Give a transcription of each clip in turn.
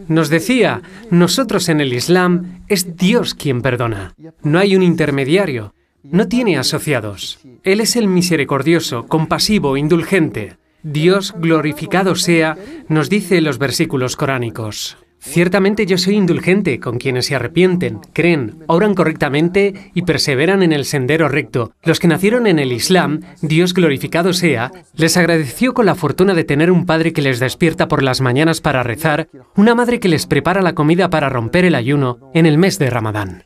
Nos decía, nosotros en el Islam es Dios quien perdona. No hay un intermediario. No tiene asociados. Él es el misericordioso, compasivo, indulgente. Dios glorificado sea, nos dice en los versículos coránicos. Ciertamente yo soy indulgente con quienes se arrepienten, creen, oran correctamente y perseveran en el sendero recto. Los que nacieron en el Islam, Dios glorificado sea, les agradeció con la fortuna de tener un padre que les despierta por las mañanas para rezar, una madre que les prepara la comida para romper el ayuno en el mes de Ramadán.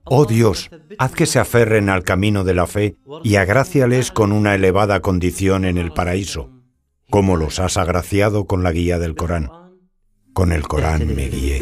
Oh Dios, haz que se aferren al camino de la fe y agráciales con una elevada condición en el paraíso, como los has agraciado con la guía del Corán. Con el Corán me guié.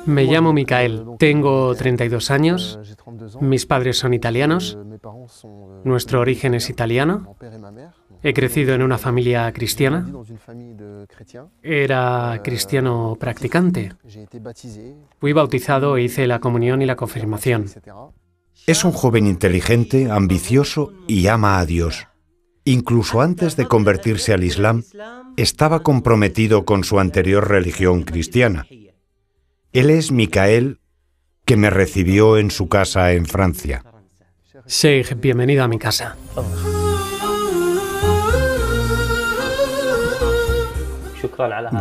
Me llamo Micael, tengo 32 años, mis padres son italianos, nuestro origen es italiano, he crecido en una familia cristiana, era cristiano practicante, fui bautizado e hice la comunión y la confirmación. Es un joven inteligente, ambicioso y ama a Dios. Incluso antes de convertirse al Islam, estaba comprometido con su anterior religión cristiana. Él es Micael, que me recibió en su casa en Francia. Sheikh, bienvenido a mi casa.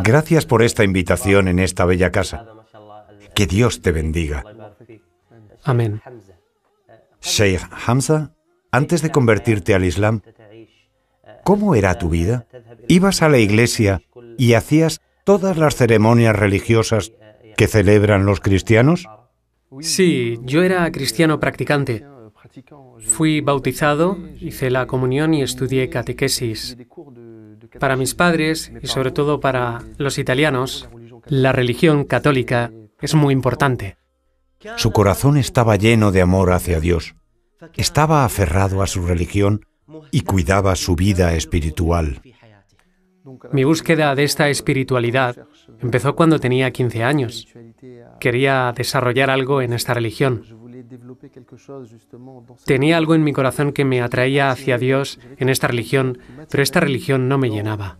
Gracias por esta invitación en esta bella casa. Que Dios te bendiga. Amén. Sheikh Hamza, antes de convertirte al Islam, ¿cómo era tu vida? ¿Ibas a la iglesia y hacías todas las ceremonias religiosas que celebran los cristianos? Sí, yo era cristiano practicante. Fui bautizado, hice la comunión y estudié catequesis. Para mis padres, y sobre todo para los italianos, la religión católica es muy importante. Su corazón estaba lleno de amor hacia Dios. Estaba aferrado a su religión y cuidaba su vida espiritual. Mi búsqueda de esta espiritualidad empezó cuando tenía 15 años. Quería desarrollar algo en esta religión. Tenía algo en mi corazón que me atraía hacia Dios en esta religión, pero esta religión no me llenaba.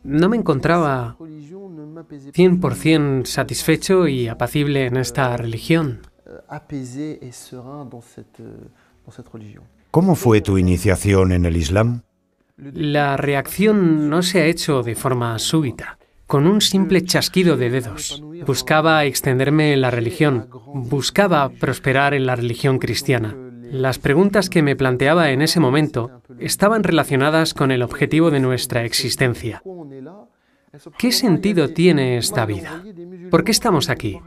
No me encontraba 100% satisfecho y apacible en esta religión. ¿Cómo fue tu iniciación en el Islam? La reacción no se ha hecho de forma súbita. Con un simple chasquido de dedos. Buscaba extenderme en la religión. Buscaba prosperar en la religión cristiana. Las preguntas que me planteaba en ese momento estaban relacionadas con el objetivo de nuestra existencia. ¿Qué sentido tiene esta vida? ¿Por qué estamos aquí?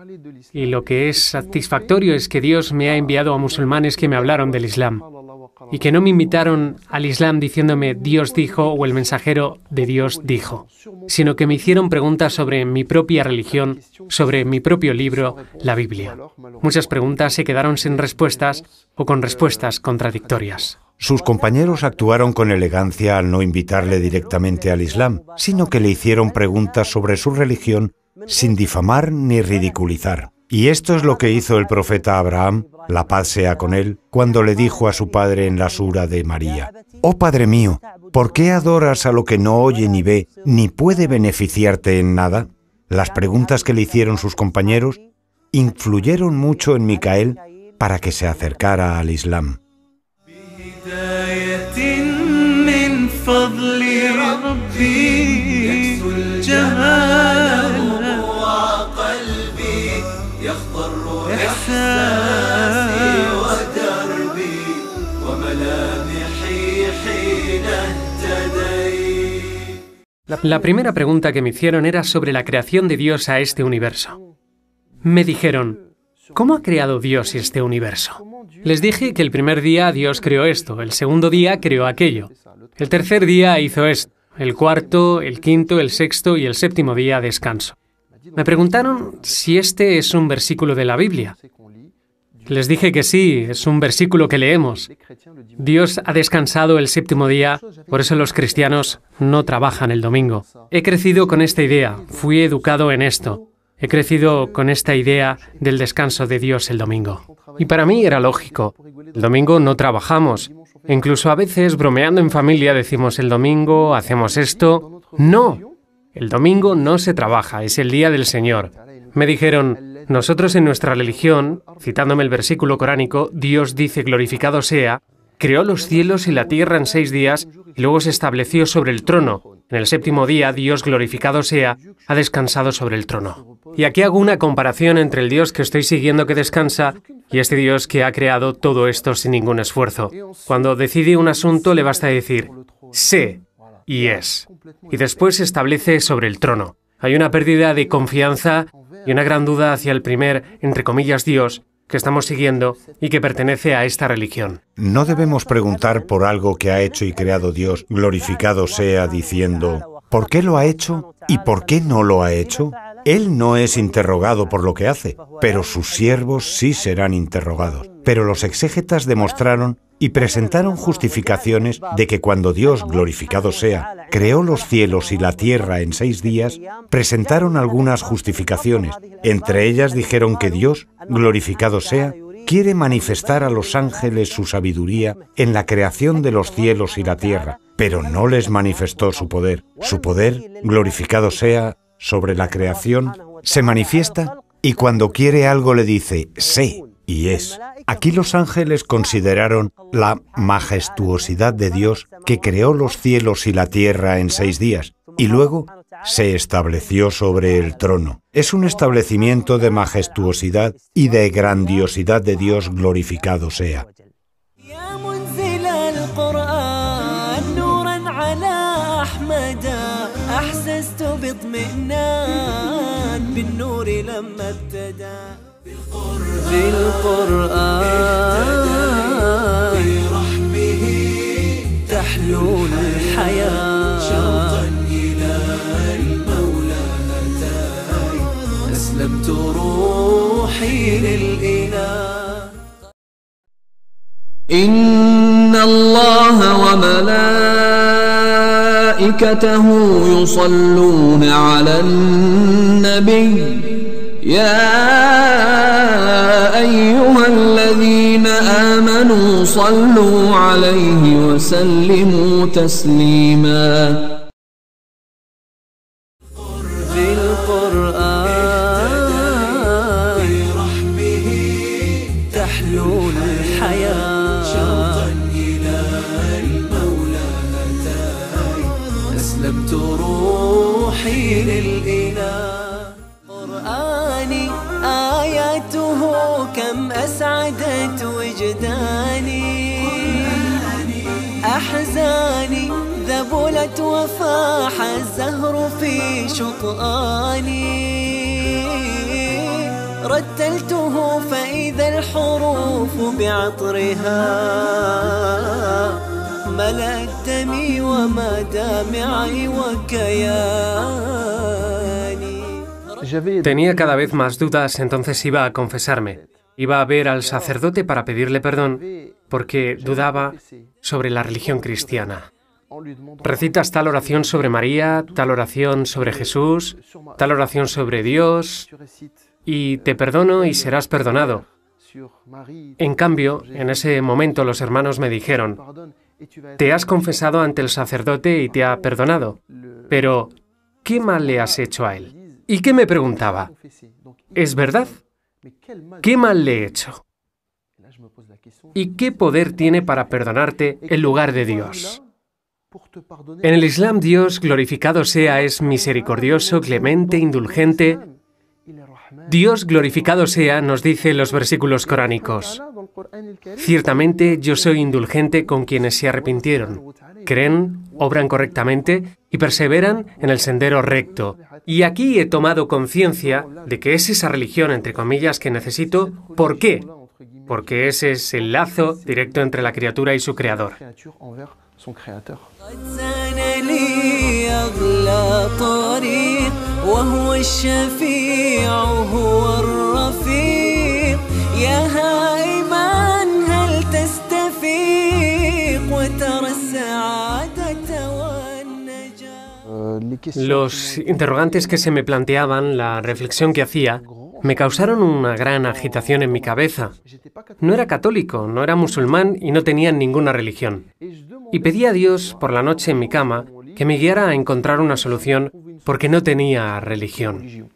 Y lo que es satisfactorio es que Dios me ha enviado a musulmanes que me hablaron del Islam y que no me invitaron al Islam diciéndome Dios dijo o el mensajero de Dios dijo, sino que me hicieron preguntas sobre mi propia religión, sobre mi propio libro, la Biblia. Muchas preguntas se quedaron sin respuestas o con respuestas contradictorias. Sus compañeros actuaron con elegancia al no invitarle directamente al Islam, sino que le hicieron preguntas sobre su religión sin difamar ni ridiculizar. Y esto es lo que hizo el profeta Abraham, la paz sea con él, cuando le dijo a su padre en la sura de María: «Oh Padre mío, ¿por qué adoras a lo que no oye ni ve, ni puede beneficiarte en nada?». Las preguntas que le hicieron sus compañeros influyeron mucho en Micael para que se acercara al Islam. إحساسي ودربي وملامحي حين اهتديت. La primera pregunta que me hicieron era sobre la creación de Dios a este universo. Me dijeron, ¿cómo ha creado Dios este universo? Les dije que el primer día Dios creó esto, el segundo día creó aquello, el tercer día hizo esto, el cuarto, el quinto, el sexto y el séptimo día descanso. Me preguntaron si este es un versículo de la Biblia. Les dije que sí, es un versículo que leemos. Dios ha descansado el séptimo día, por eso los cristianos no trabajan el domingo. He crecido con esta idea, fui educado en esto. He crecido con esta idea del descanso de Dios el domingo. Y para mí era lógico. El domingo no trabajamos. Incluso a veces, bromeando en familia, decimos el domingo, hacemos esto. ¡No! El domingo no se trabaja, es el día del Señor. Me dijeron, nosotros en nuestra religión, citándome el versículo coránico, Dios dice glorificado sea, creó los cielos y la tierra en 6 días y luego se estableció sobre el trono. En el séptimo día, Dios glorificado sea, ha descansado sobre el trono. Y aquí hago una comparación entre el Dios que estoy siguiendo que descansa y este Dios que ha creado todo esto sin ningún esfuerzo. Cuando decide un asunto le basta decir, sé y es. Y después se establece sobre el trono. Hay una pérdida de confianza y una gran duda hacia el primer, entre comillas, Dios que estamos siguiendo y que pertenece a esta religión. No debemos preguntar por algo que ha hecho y creado Dios, glorificado sea, diciendo, ¿por qué lo ha hecho y por qué no lo ha hecho? Él no es interrogado por lo que hace, pero sus siervos sí serán interrogados. Pero los exégetas demostraron y presentaron justificaciones de que cuando Dios, glorificado sea, creó los cielos y la tierra en 6 días, presentaron algunas justificaciones. Entre ellas dijeron que Dios, glorificado sea, quiere manifestar a los ángeles su sabiduría en la creación de los cielos y la tierra, pero no les manifestó su poder. Su poder, glorificado sea, sobre la creación, se manifiesta y cuando quiere algo le dice, sé y es. Aquí los ángeles consideraron la majestuosidad de Dios que creó los cielos y la tierra en 6 días y luego se estableció sobre el trono. Es un establecimiento de majestuosidad y de grandiosidad de Dios glorificado sea. أحسست باطمئنان بالنور لما ابتدى بالقرآن برحمه تحلو الحياة شوقا إلى المولى أتاي أسلمت روحي للإله إن الله وملائكته يصلون على النبي يا أيها الذين آمنوا صلوا عليه وسلموا تسليما في القرآن برحمه تحلو الحياة شوقا إلى المولى أتاي أسلمت روحي للإله قرآني آياته كم أسعدت وجداني أحزاني ذبلت وفاح الزهر في شطآني رتلته فإذا الحروف بعطرها ملأت دمي ومدامعي وكياني. Tenía cada vez más dudas, entonces iba a confesarme. Iba a ver al sacerdote para pedirle perdón porque dudaba sobre la religión cristiana. Recitas tal oración sobre María, tal oración sobre Jesús, tal oración sobre Dios, y te perdono y serás perdonado. En cambio, en ese momento los hermanos me dijeron, te has confesado ante el sacerdote y te ha perdonado, pero ¿qué mal le has hecho a él? ¿Y qué me preguntaba? ¿Es verdad? ¿Qué mal le he hecho? ¿Y qué poder tiene para perdonarte en lugar de Dios? En el Islam, Dios, glorificado sea, es misericordioso, clemente, indulgente, Dios glorificado sea, nos dice los versículos coránicos. Ciertamente yo soy indulgente con quienes se arrepintieron, creen, obran correctamente y perseveran en el sendero recto. Y aquí he tomado conciencia de que es esa religión, entre comillas, que necesito. ¿Por qué? Porque ese es el lazo directo entre la criatura y su creador. Los interrogantes que se me planteaban, la reflexión que hacía, me causaron una gran agitación en mi cabeza. No era católico, no era musulmán y no tenía ninguna religión. Y pedí a Dios por la noche en mi cama que me guiara a encontrar una solución porque no tenía religión.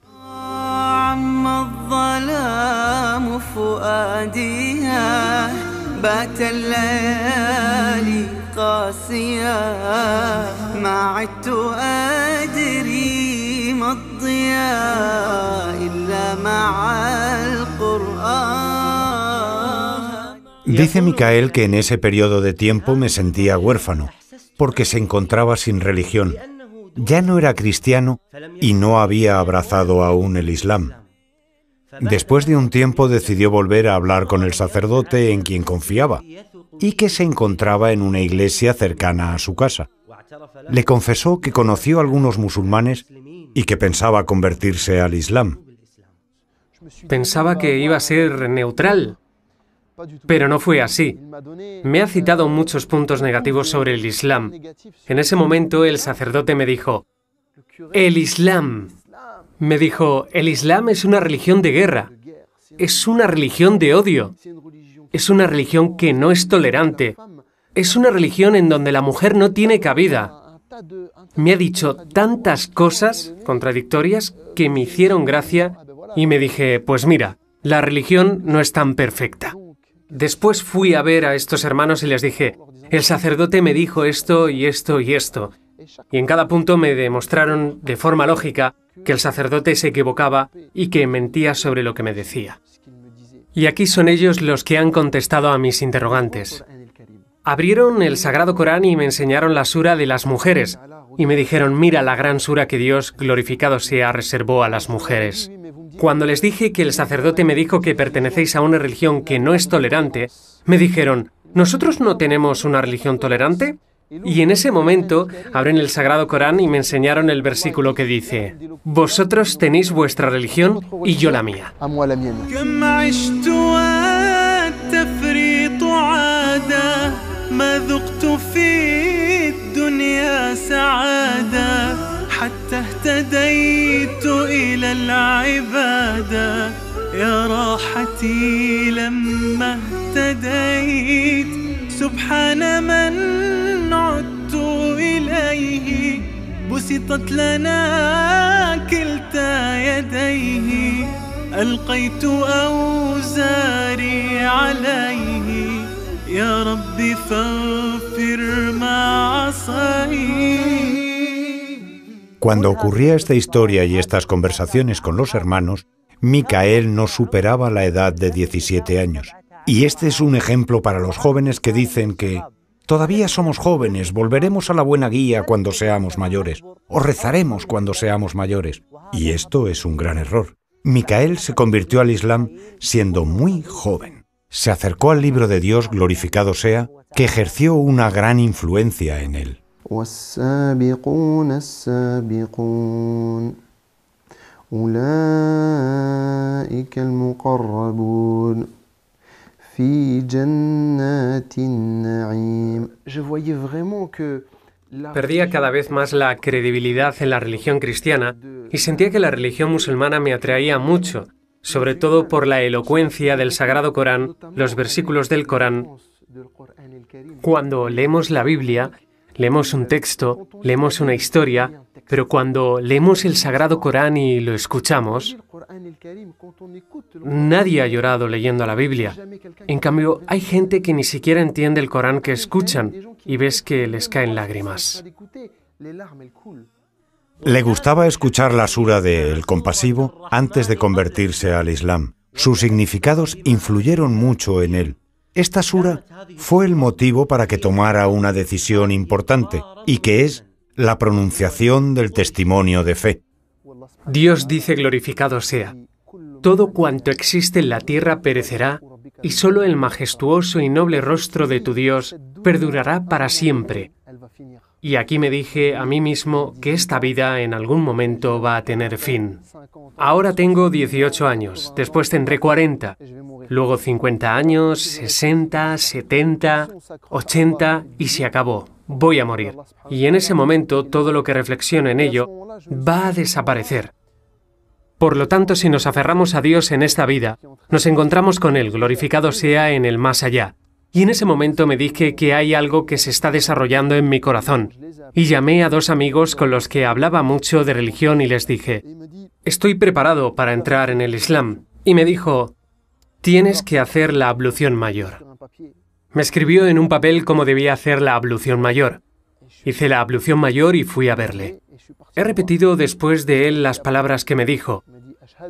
Dice Micael que en ese periodo de tiempo me sentía huérfano, porque se encontraba sin religión. Ya no era cristiano y no había abrazado aún el Islam. Después de un tiempo decidió volver a hablar con el sacerdote en quien confiaba y que se encontraba en una iglesia cercana a su casa. Le confesó que conoció a algunos musulmanes y que pensaba convertirse al Islam. Pensaba que iba a ser neutral, pero no fue así. Me ha citado muchos puntos negativos sobre el Islam. En ese momento el sacerdote me dijo, el Islam. Me dijo, el Islam es una religión de guerra, es una religión de odio, es una religión que no es tolerante, es una religión en donde la mujer no tiene cabida. Me ha dicho tantas cosas contradictorias que me hicieron gracia y me dije, pues mira, la religión no es tan perfecta. Después fui a ver a estos hermanos y les dije, el sacerdote me dijo esto y esto y esto. Y en cada punto me demostraron de forma lógica que el sacerdote se equivocaba y que mentía sobre lo que me decía. Y aquí son ellos los que han contestado a mis interrogantes. Abrieron el Sagrado Corán y me enseñaron la sura de las mujeres. Y me dijeron, mira la gran sura que Dios, glorificado sea, reservó a las mujeres. Cuando les dije que el sacerdote me dijo que pertenecéis a una religión que no es tolerante, me dijeron, ¿nosotros no tenemos una religión tolerante? Y en ese momento abren el Sagrado Corán y me enseñaron el versículo que dice, vosotros tenéis vuestra religión y yo la mía. عدت إليه بسطت لنا كلتا يديه ألقيت أوزاري عليه يا ربي فاغفر ما عصيت. Cuando ocurría esta historia y estas conversaciones con los hermanos, Micael no superaba la edad de 17 años. Y este es un ejemplo para los jóvenes que dicen que todavía somos jóvenes, volveremos a la buena guía cuando seamos mayores, o rezaremos cuando seamos mayores. Y esto es un gran error. Micael se convirtió al Islam siendo muy joven. Se acercó al libro de Dios, glorificado sea, que ejerció una gran influencia en él. والسابقون السابقون أولئك المقربون في جنات النعيم. Je voyais vraiment que Perdía cada vez más la credibilidad en la religión cristiana y sentía que la religión musulmana me atraía mucho, sobre todo por la elocuencia del Sagrado Corán, los versículos del Corán. Cuando leemos la Biblia, leemos un texto, leemos una historia, pero cuando leemos el Sagrado Corán y lo escuchamos, nadie ha llorado leyendo la Biblia. En cambio, hay gente que ni siquiera entiende el Corán que escuchan y ves que les caen lágrimas. Le gustaba escuchar la sura de El Compasivo antes de convertirse al Islam. Sus significados influyeron mucho en él. Esta sura fue el motivo para que tomara una decisión importante, y que es la pronunciación del testimonio de fe. Dios dice glorificado sea. Todo cuanto existe en la tierra perecerá, y solo el majestuoso y noble rostro de tu Dios perdurará para siempre. Y aquí me dije a mí mismo que esta vida en algún momento va a tener fin. Ahora tengo 18 años, después tendré 40, luego 50 años, 60, 70, 80 y se acabó. Voy a morir. Y en ese momento todo lo que reflexiono en ello va a desaparecer. Por lo tanto, si nos aferramos a Dios en esta vida, nos encontramos con Él, glorificado sea en el más allá. Y en ese momento me dije que hay algo que se está desarrollando en mi corazón. Y llamé a 2 amigos con los que hablaba mucho de religión y les dije, estoy preparado para entrar en el Islam. Y me dijo, tienes que hacer la ablución mayor. Me escribió en un papel cómo debía hacer la ablución mayor. Hice la ablución mayor y fui a verle. He repetido después de él las palabras que me dijo.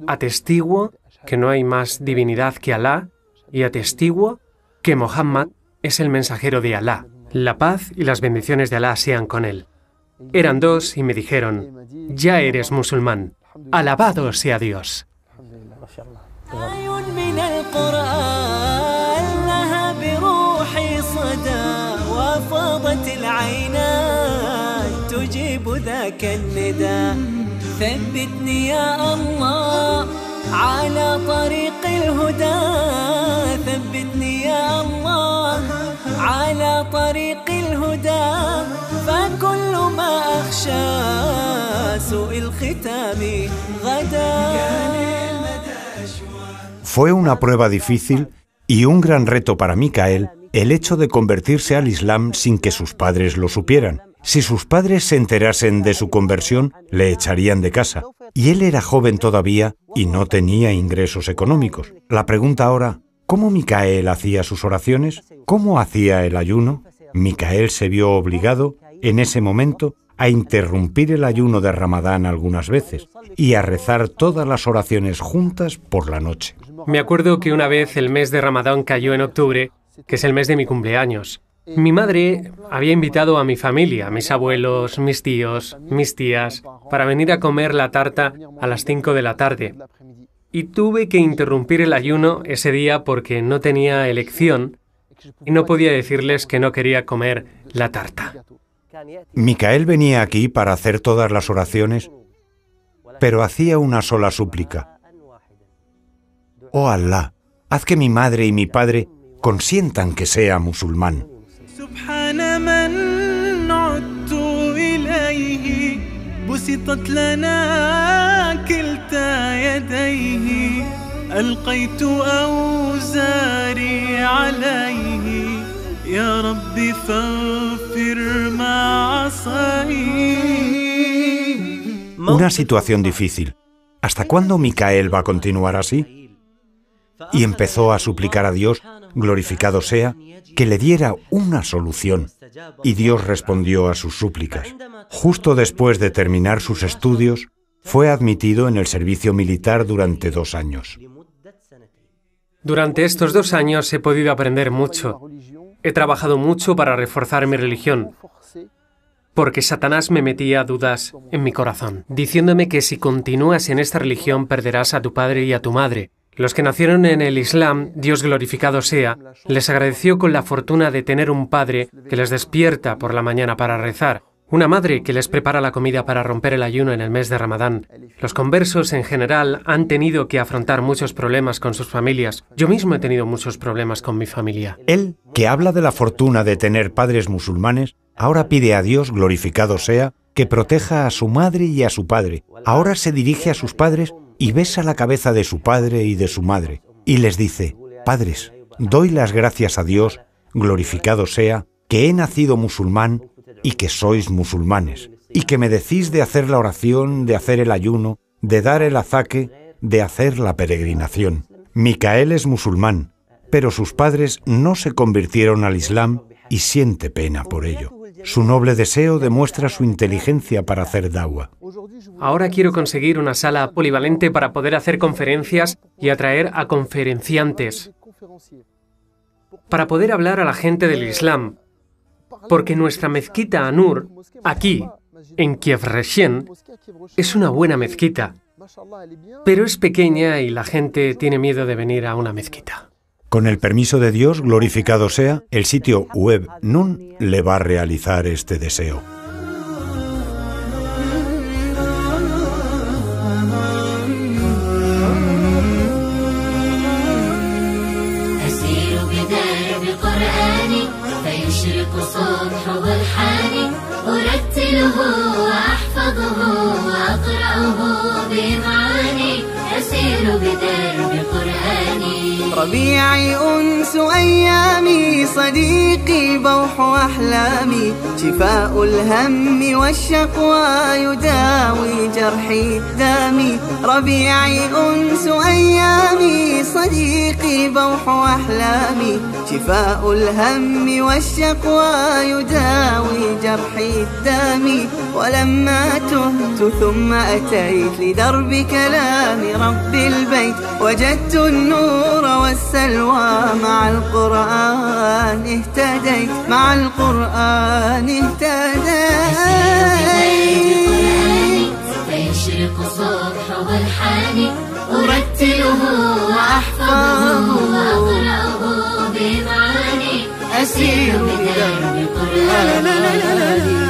Atestiguo que no hay más divinidad que Alá y atestiguo que Mohammed es el mensajero de Alá. La paz y las bendiciones de Alá sean con él. Eran 2 y me dijeron, ya eres musulmán. Alabado sea Dios. تجيب ذاك النداء ثبتني يا الله على طريق الهدى ثبتني يا الله على طريق الهدى فكل ما أخشى سوء الختام غدا. Fue una prueba difícil y un gran reto para Micael el hecho de convertirse al Islam sin que sus padres lo supieran. Si sus padres se enterasen de su conversión, le echarían de casa. Y él era joven todavía y no tenía ingresos económicos. La pregunta ahora, ¿cómo Micael hacía sus oraciones? ¿Cómo hacía el ayuno? Micael se vio obligado, en ese momento, a interrumpir el ayuno de Ramadán algunas veces y a rezar todas las oraciones juntas por la noche. Me acuerdo que una vez el mes de Ramadán cayó en octubre, que es el mes de mi cumpleaños. Mi madre había invitado a mi familia, a mis abuelos, mis tíos, mis tías, para venir a comer la tarta a las 5 de la tarde. Y tuve que interrumpir el ayuno ese día porque no tenía elección y no podía decirles que no quería comer la tarta. Micael venía aquí para hacer todas las oraciones, pero hacía una sola súplica. Oh Alá, haz que mi madre y mi padre consientan que sea musulmán. سبحان من عدت إليه بسطت لنا كلتا يديه ألقيت أوزاري عليه يا رب فاغفر ما عصيه. Una situación difícil. ¿Hasta cuándo Micael va a continuar así? Y empezó a suplicar a Dios, glorificado sea, que le diera una solución. Y Dios respondió a sus súplicas. Justo después de terminar sus estudios, fue admitido en el servicio militar durante 2 años. Durante estos 2 años he podido aprender mucho. He trabajado mucho para reforzar mi religión, porque Satanás me metía dudas en mi corazón, diciéndome que si continúas en esta religión perderás a tu padre y a tu madre. Los que nacieron en el Islam, Dios glorificado sea, les agradeció con la fortuna de tener un padre que les despierta por la mañana para rezar, una madre que les prepara la comida para romper el ayuno en el mes de Ramadán. Los conversos en general han tenido que afrontar muchos problemas con sus familias. Yo mismo he tenido muchos problemas con mi familia. Él, que habla de la fortuna de tener padres musulmanes, ahora pide a Dios, glorificado sea, que proteja a su madre y a su padre. Ahora se dirige a sus padres y besa la cabeza de su padre y de su madre, y les dice: Padres, doy las gracias a Dios, glorificado sea, que he nacido musulmán y que sois musulmanes, y que me decís de hacer la oración, de hacer el ayuno, de dar el azaque, de hacer la peregrinación. Micael es musulmán, pero sus padres no se convirtieron al Islam y siente pena por ello. Su noble deseo demuestra su inteligencia para hacer da'wa. Ahora quiero conseguir una sala polivalente para poder hacer conferencias y atraer a conferenciantes, para poder hablar a la gente del Islam, porque nuestra mezquita An-Nur, aquí, en Kiev Reshen, es una buena mezquita, pero es pequeña y la gente tiene miedo de venir a una mezquita. Con el permiso de Dios, glorificado sea, el sitio web Nun le va a realizar este deseo. ربيعي أنس أيامي صديقي بوح أحلامي شفاء الهم والشقوى يداوي جرحي دامي ربيعي أنس أيامي صديقي بوح أحلامي شفاء الهم والشقوى يداوي جرحي دامي ولما تهت ثم أتيت لدرب كلام رب البيت وجدت النور والسلوى مع القرآن اهتديت مع القرآن اهتديت فيشرق صبح والحاني أرتله وأحفظه وأقرأه بمعاني أسير بدرب قرآني